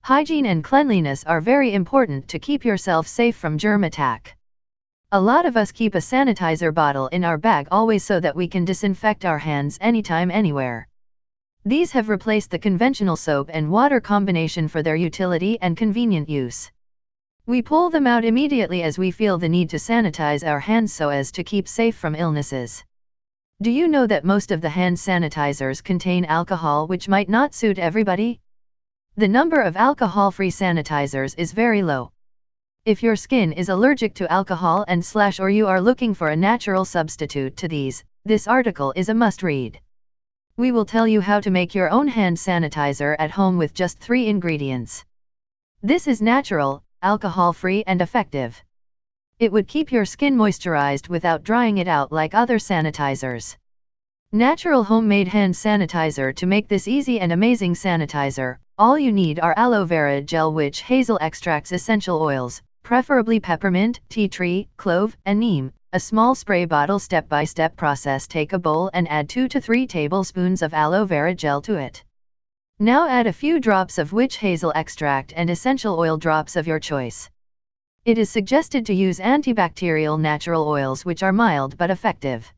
Hygiene and cleanliness are very important to keep yourself safe from germ attack. A lot of us keep a sanitizer bottle in our bag always so that we can disinfect our hands anytime, anywhere. These have replaced the conventional soap and water combination for their utility and convenient use. We pull them out immediately as we feel the need to sanitize our hands so as to keep safe from illnesses. Do you know that most of the hand sanitizers contain alcohol, which might not suit everybody? The number of alcohol-free sanitizers is very low. If your skin is allergic to alcohol or you are looking for a natural substitute to these, this article is a must-read. We will tell you how to make your own hand sanitizer at home with just 3 ingredients. This is natural, alcohol-free and effective. It would keep your skin moisturized without drying it out like other sanitizers. Natural homemade hand sanitizer. To make this easy and amazing sanitizer, all you need are aloe vera gel, which hazel extracts, essential oils, preferably peppermint, tea tree, clove, and neem, a small spray bottle. Step-by-step process: take a bowl and add 2 to 3 tablespoons of aloe vera gel to it. Now add a few drops of witch hazel extract and essential oil drops of your choice. It is suggested to use antibacterial natural oils which are mild but effective.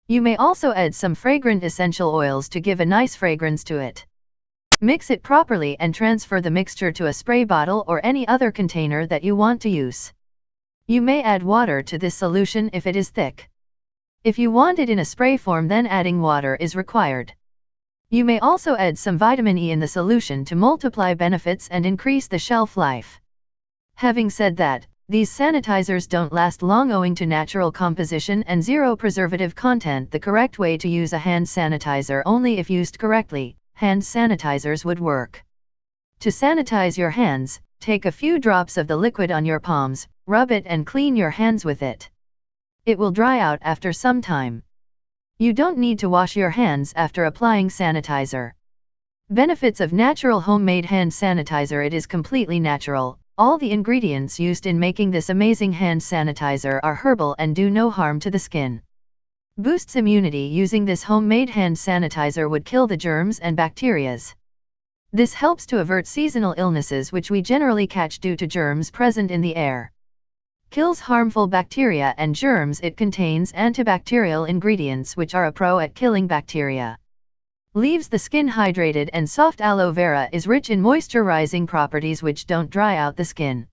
You may also add some fragrant essential oils to give a nice fragrance to it. Mix it properly and transfer the mixture to a spray bottle or any other container that you want to use. You may add water to this solution if it is thick. If you want it in a spray form, then adding water is required. You may also add some vitamin E in the solution to multiply benefits and increase the shelf life. Having said that, these sanitizers don't last long owing to natural composition and zero preservative content. The correct way to use a hand sanitizer: only if used correctly, hand sanitizers would work. To sanitize your hands, take a few drops of the liquid on your palms, rub it and clean your hands with it. It will dry out after some time. You don't need to wash your hands after applying sanitizer. Benefits of natural homemade hand sanitizer: it is completely natural. All the ingredients used in making this amazing hand sanitizer are herbal and do no harm to the skin. Boosts immunity: using this homemade hand sanitizer would kill the germs and bacteria. This helps to avert seasonal illnesses which we generally catch due to germs present in the air. Kills harmful bacteria and germs. It contains antibacterial ingredients which are a pro at killing bacteria. Leaves the skin hydrated and soft. Aloe vera is rich in moisturizing properties which don't dry out the skin.